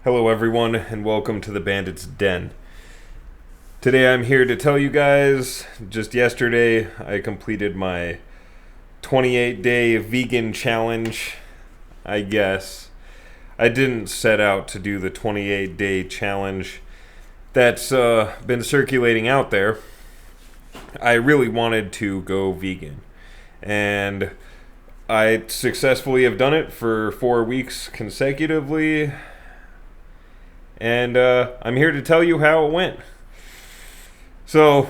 Hello, everyone, and welcome to the Bandit's Den. Today I'm here to tell you guys, just yesterday I completed my 28-day vegan challenge, I guess. I didn't set out to do the 28-day challenge that's been circulating out there. I really wanted to go vegan, and I successfully have done it for 4 weeks consecutively. And I'm here to tell you how it went. So,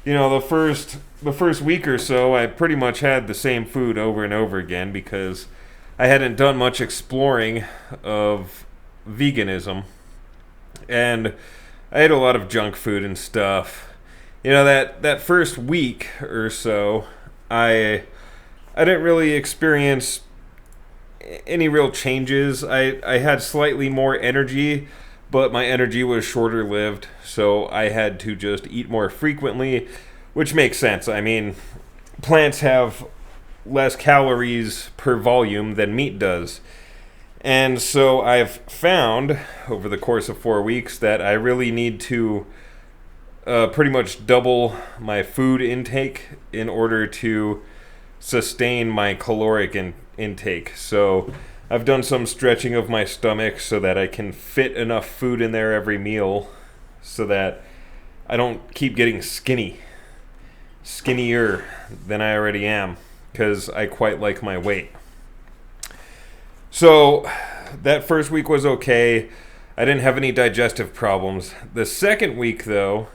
the first week or so, I pretty much had the same food over and over again because I hadn't done much exploring of veganism, and I ate a lot of junk food and stuff. That first week or so, I didn't really experience any real changes. I had slightly more energy, but my energy was shorter lived, so I had to just eat more frequently, which makes sense. I mean, plants have less calories per volume than meat does. And so I've found over the course of 4 weeks that I really need to pretty much double my food intake in order to sustain my caloric intake. So I've done some stretching of my stomach so that I can fit enough food in there every meal so that I don't keep getting skinnier than I already am, because I quite like my weight. So that first week was okay. I didn't have any digestive problems. The second week, though,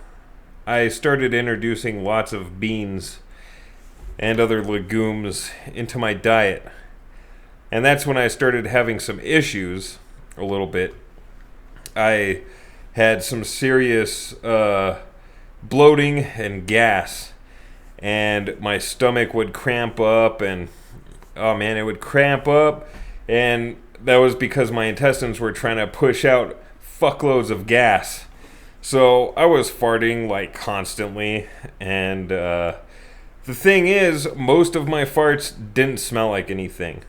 I started introducing lots of beans and other legumes into my diet. And that's when I started having some issues a little bit. I had some serious bloating and gas, and my stomach would cramp up, and oh man, it would cramp up, and that was because my intestines were trying to push out fuckloads of gas. So I was farting like constantly, and the thing is, most of my farts didn't smell like anything.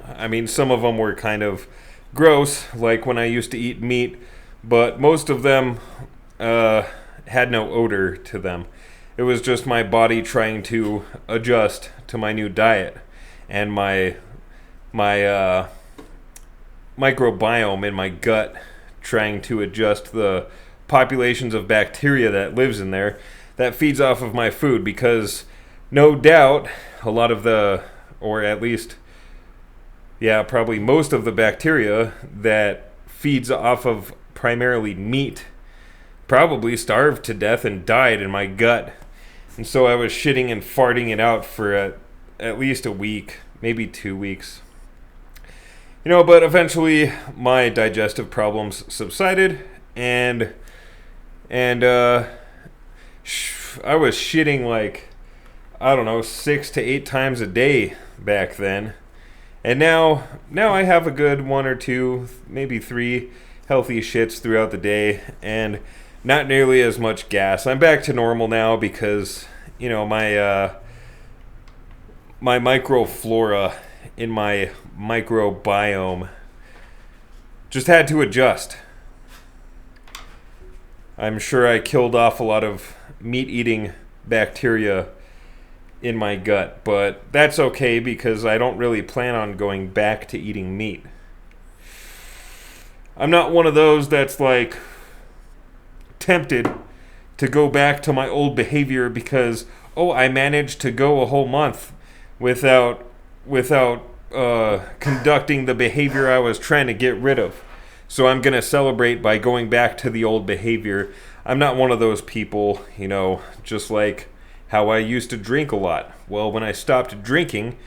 I mean, some of them were kind of gross, like when I used to eat meat, but most of them had no odor to them. It was just my body trying to adjust to my new diet, and my microbiome in my gut trying to adjust the populations of bacteria that lives in there that feeds off of my food, because no doubt a lot of or at least, yeah, probably most of the bacteria that feeds off of primarily meat probably starved to death and died in my gut. And so I was shitting and farting it out for at least a week, maybe 2 weeks. But eventually my digestive problems subsided, and I was shitting like, I don't know, 6 to 8 times a day back then. And now I have a good 1 or 2, maybe 3 healthy shits throughout the day, and not nearly as much gas. I'm back to normal now because, my microflora in my microbiome just had to adjust. I'm sure I killed off a lot of meat-eating bacteria in my gut, but that's okay because I don't really plan on going back to eating meat. I'm not one of those that's like tempted to go back to my old behavior because, I managed to go a whole month without conducting the behavior I was trying to get rid of. So I'm going to celebrate by going back to the old behavior. I'm not one of those people, just like how I used to drink a lot. Well, when I stopped drinking,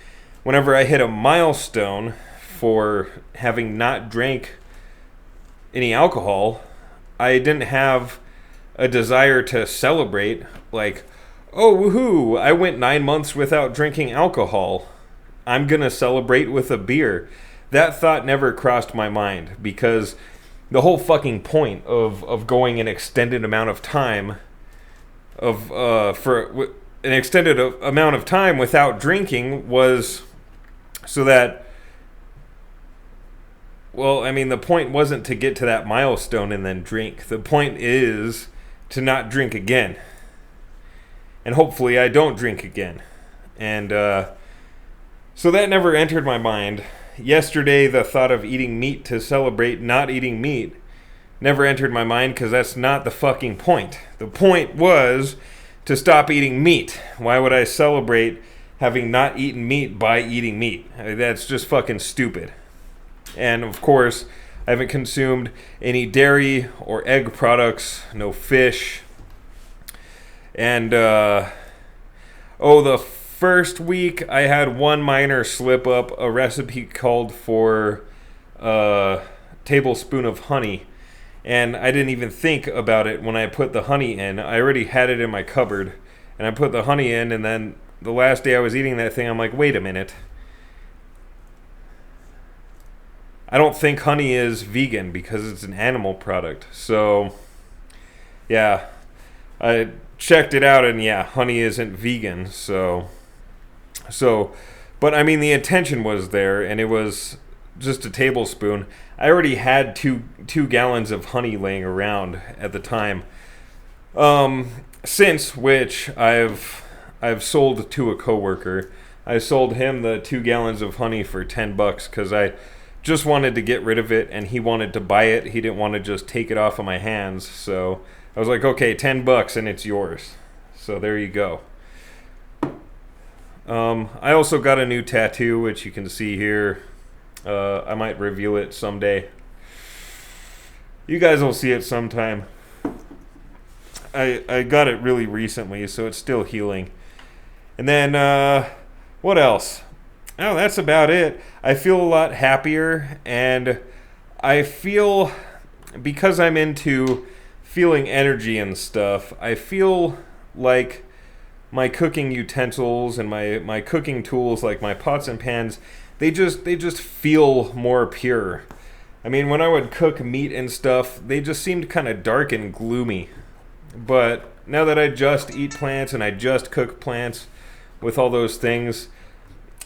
whenever I hit a milestone for having not drank any alcohol, I didn't have a desire to celebrate, like, oh, woohoo, I went 9 months without drinking alcohol. I'm going to celebrate with a beer. That thought never crossed my mind, because the whole fucking point of going an extended amount of time for an extended amount of time without drinking was so that Well, I mean, the point wasn't to get to that milestone and then drink. The point is to not drink again. And hopefully I don't drink again. And so that never entered my mind. Yesterday, the thought of eating meat to celebrate not eating meat never entered my mind because that's not the fucking point. The point was to stop eating meat. Why would I celebrate having not eaten meat by eating meat? That's just fucking stupid. And of course, I haven't consumed any dairy or egg products, no fish. And, the first week I had one minor slip up. A recipe called for a tablespoon of honey. And I didn't even think about it when I put the honey in. I already had it in my cupboard. And I put the honey in, and then the last day I was eating that thing, I'm like, wait a minute. I don't think honey is vegan because it's an animal product. So, yeah, I checked it out, and yeah, honey isn't vegan. So, but I mean, the intention was there, and it was just a tablespoon. I already had two gallons of honey laying around at the time. Since which I've sold to a coworker. I sold him the 2 gallons of honey for $10 because I just wanted to get rid of it, and he wanted to buy it. He didn't want to just take it off of my hands. So I was like, okay, $10 and it's yours. So there you go. I also got a new tattoo, which you can see here. I might reveal it someday. You guys will see it sometime. I got it really recently, so it's still healing. And then, what else? Oh, that's about it. I feel a lot happier, and I feel, because I'm into feeling energy and stuff, I feel like my cooking utensils and my cooking tools, like my pots and pans, they just feel more pure. I mean, when I would cook meat and stuff, they just seemed kind of dark and gloomy. But now that I just eat plants and I just cook plants with all those things,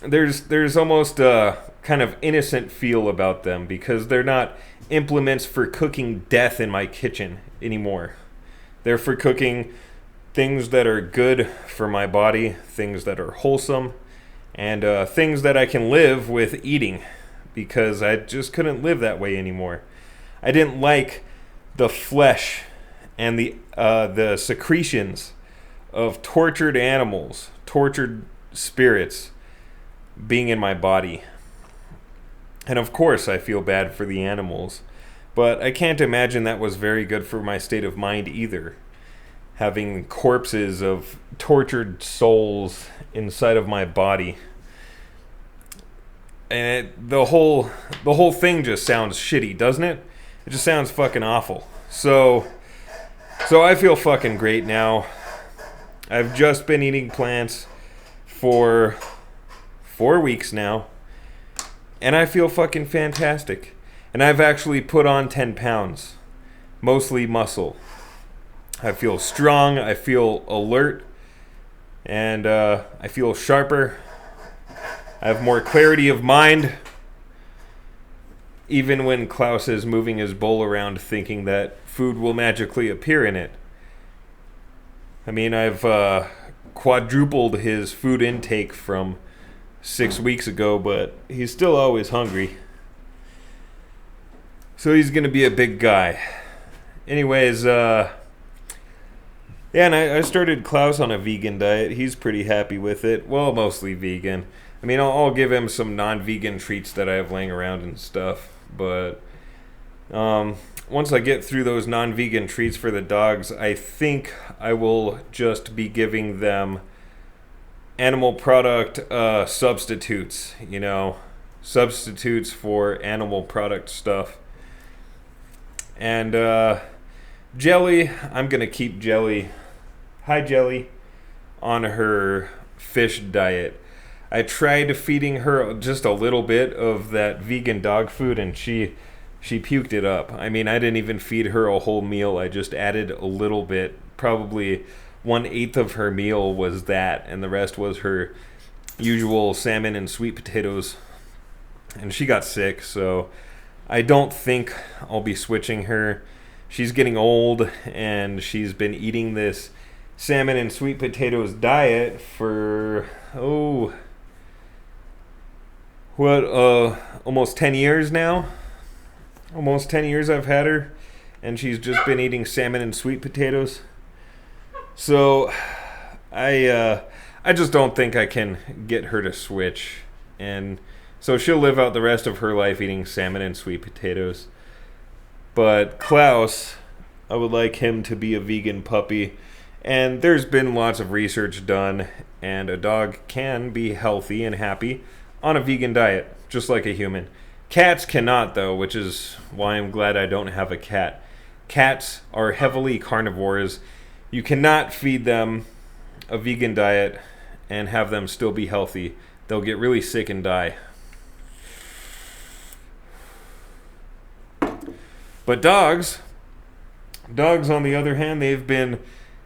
there's almost a kind of innocent feel about them because they're not implements for cooking death in my kitchen anymore. They're for cooking things that are good for my body, things that are wholesome, and things that I can live with eating because I just couldn't live that way anymore. I didn't like the flesh and the secretions of tortured animals, tortured spirits being in my body. And of course I feel bad for the animals, but I can't imagine that was very good for my state of mind either. Having corpses of tortured souls inside of my body. And the whole thing just sounds shitty, doesn't it? It just sounds fucking awful. So I feel fucking great now. I've just been eating plants for 4 weeks now, and I feel fucking fantastic. And I've actually put on 10 pounds, mostly muscle. I feel strong, I feel alert, and I feel sharper. I have more clarity of mind, even when Klaus is moving his bowl around thinking that food will magically appear in it. I mean, I've quadrupled his food intake from 6 weeks ago, but he's still always hungry. So he's going to be a big guy. Anyways, yeah, and I started Klaus on a vegan diet. He's pretty happy with it. Well, mostly vegan. I mean, I'll give him some non-vegan treats that I have laying around and stuff, but once I get through those non-vegan treats for the dogs, I think I will just be giving them animal product substitutes, substitutes for animal product stuff. And Jelly, I'm going to keep Jelly, hi Jelly, on her fish diet. I tried feeding her just a little bit of that vegan dog food, and she puked it up. I mean, I didn't even feed her a whole meal. I just added a little bit. Probably 1/8 of her meal was that, and the rest was her usual salmon and sweet potatoes. And she got sick, so I don't think I'll be switching her. She's getting old, and she's been eating this salmon and sweet potatoes diet for, almost 10 years now. Almost 10 years I've had her, and she's just been eating salmon and sweet potatoes. So I just don't think I can get her to switch, and so she'll live out the rest of her life eating salmon and sweet potatoes. But Klaus, I would like him to be a vegan puppy, and there's been lots of research done, and a dog can be healthy and happy on a vegan diet, just like a human. Cats cannot, though, which is why I'm glad I don't have a cat. Cats are heavily carnivores. You cannot feed them a vegan diet and have them still be healthy. They'll get really sick and die. But dogs on the other hand, they've been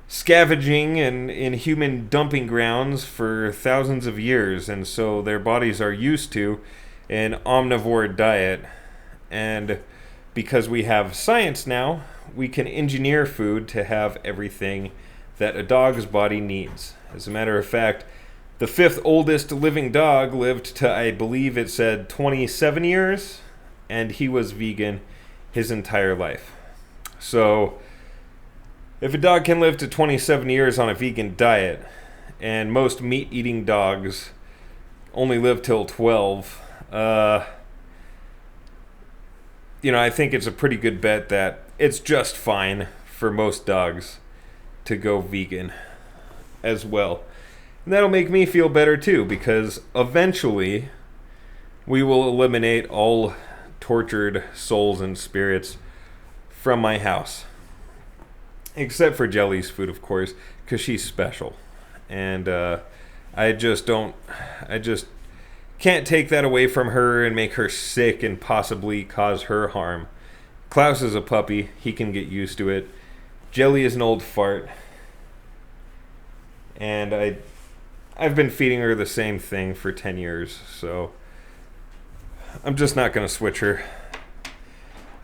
scavenging in human dumping grounds for thousands of years, and so their bodies are used to an omnivore diet. And because we have science now, we can engineer food to have everything that a dog's body needs. As a matter of fact, the fifth oldest living dog lived to, I believe it said, 27 years, and he was vegan his entire life. So if a dog can live to 27 years on a vegan diet, and most meat-eating dogs only live till 12, I think it's a pretty good bet that it's just fine for most dogs to go vegan as well. And that'll make me feel better too, because eventually we will eliminate all tortured souls and spirits from my house. Except for Jelly's food, of course, because she's special. And I just can't take that away from her and make her sick and possibly cause her harm. Klaus is a puppy. He can get used to it. Jelly is an old fart. And I've been feeding her the same thing for 10 years, so I'm just not going to switch her.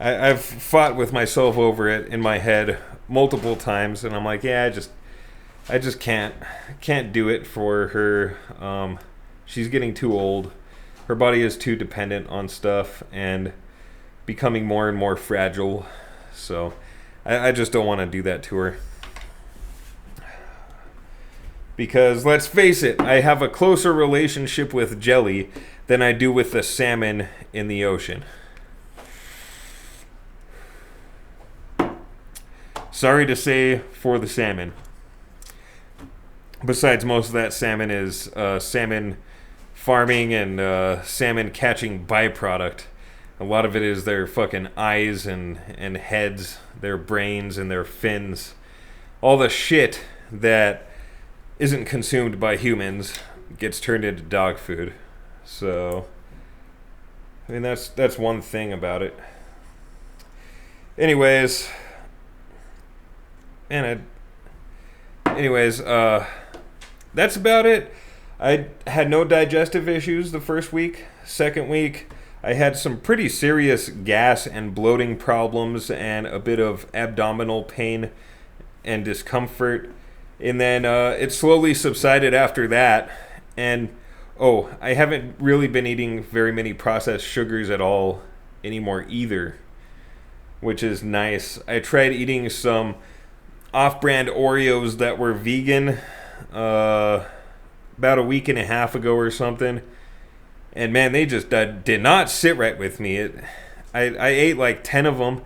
I've fought with myself over it in my head multiple times, and I'm like, yeah, I just can't do it for her. She's getting too old. Her body is too dependent on stuff and becoming more and more fragile. So I just don't want to do that to her. Because let's face it, I have a closer relationship with Jelly than I do with the salmon in the ocean. Sorry to say for the salmon. Besides, most of that salmon is salmon farming and salmon catching byproduct. A lot of it is their fucking eyes and heads, their brains and their fins. All the shit that isn't consumed by humans gets turned into dog food. So, I mean, that's one thing about it. Anyways, that's about it. I had no digestive issues the first week. Second week, I had some pretty serious gas and bloating problems and a bit of abdominal pain and discomfort. And then it slowly subsided after that. And, I haven't really been eating very many processed sugars at all anymore either, which is nice. I tried eating some off-brand Oreos that were vegan about a week and a half ago or something. And, man, they just did not sit right with me. I ate like 10 of them,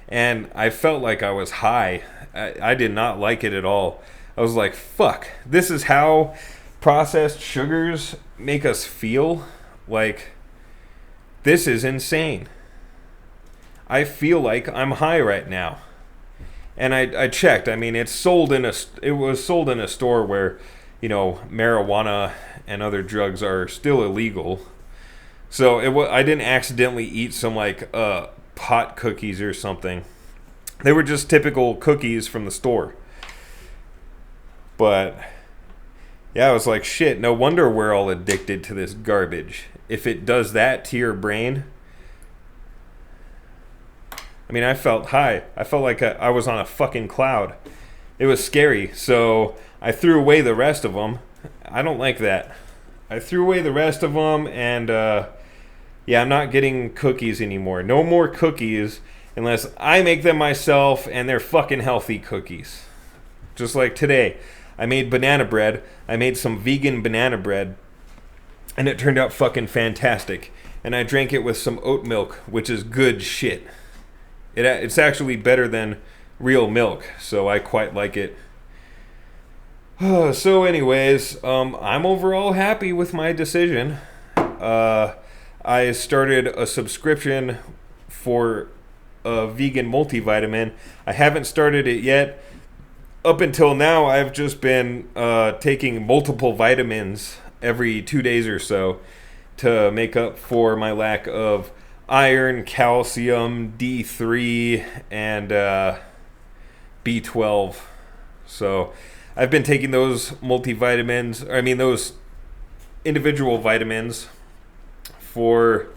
and I felt like I was high. I did not like it at all. I was like, fuck, this is how processed sugars make us feel? Like, this is insane. I feel like I'm high right now. And I checked. I mean, it was sold in a store where, marijuana and other drugs are still illegal. So I didn't accidentally eat some pot cookies or something. They were just typical cookies from the store. But yeah, I was like, shit, no wonder we're all addicted to this garbage. If it does that to your brain, I mean, I felt high. I felt like I was on a fucking cloud. It was scary, so I threw away the rest of them. I don't like that. I threw away the rest of them, and yeah, I'm not getting cookies anymore. No more cookies unless I make them myself and they're fucking healthy cookies. Just like today, I made banana bread. I made some vegan banana bread, and it turned out fucking fantastic. And I drank it with some oat milk, which is good shit. It's actually better than real milk, so I quite like it. So anyways, I'm overall happy with my decision. I started a subscription for a vegan multivitamin. I haven't started it yet. Up until now, I've just been taking multiple vitamins every 2 days or so to make up for my lack of iron, calcium, D3, and B12. So I've been taking those multivitamins, those individual vitamins for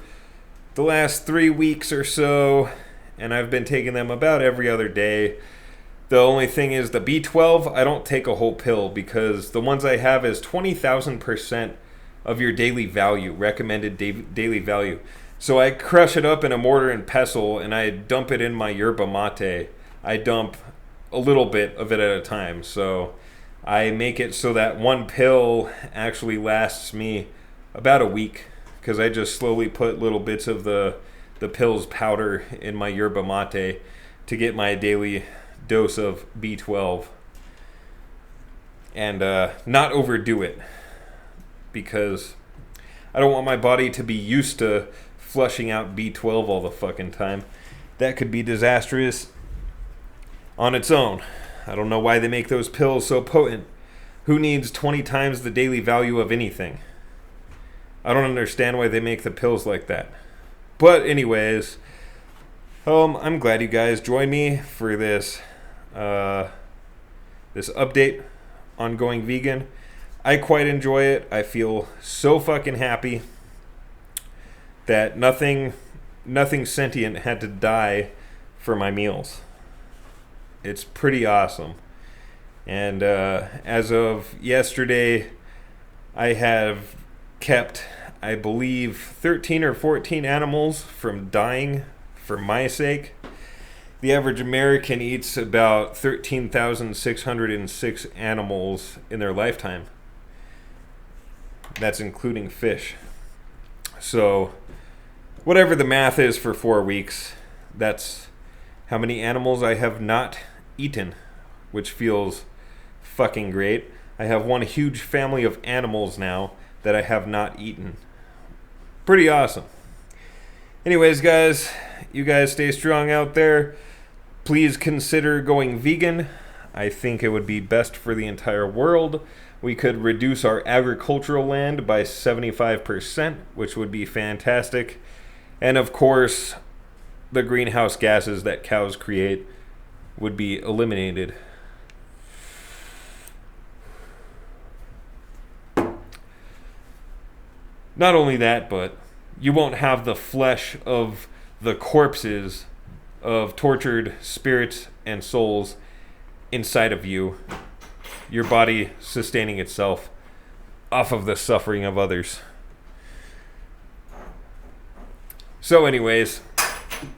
the last 3 weeks or so, and I've been taking them about every other day. The only thing is the B12, I don't take a whole pill because the ones I have is 20,000% of your daily value, recommended daily value. So I crush it up in a mortar and pestle and I dump it in my yerba mate. I dump a little bit of it at a time. So I make it so that one pill actually lasts me about a week because I just slowly put little bits of the pill's powder in my yerba mate to get my daily dose of B12 and not overdo it because I don't want my body to be used to flushing out B12 all the fucking time. That could be disastrous on its own. I don't know why they make those pills so potent. Who needs 20 times the daily value of anything? I don't understand why they make the pills like that. But anyways, I'm glad you guys joined me for this this update on going vegan. I quite enjoy it. I feel so fucking happy that nothing sentient had to die for my meals. It's pretty awesome. And as of yesterday, I have kept, I believe, 13 or 14 animals from dying for my sake. The average American eats about 13,606 animals in their lifetime. That's including fish. So, whatever the math is for 4 weeks, that's how many animals I have not eaten, which feels fucking great. I have one huge family of animals now that I have not eaten. Pretty awesome. Anyways, guys, you guys stay strong out there. Please consider going vegan. I think it would be best for the entire world. We could reduce our agricultural land by 75%, which would be fantastic. And of course, the greenhouse gases that cows create would be eliminated. Not only that, but you won't have the flesh of the corpses of tortured spirits and souls inside of you. Your body sustaining itself off of the suffering of others. So anyways,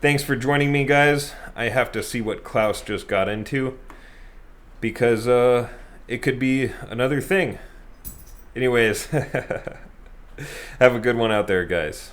thanks for joining me, guys. I have to see what Klaus just got into because it could be another thing. Anyways, have a good one out there, guys.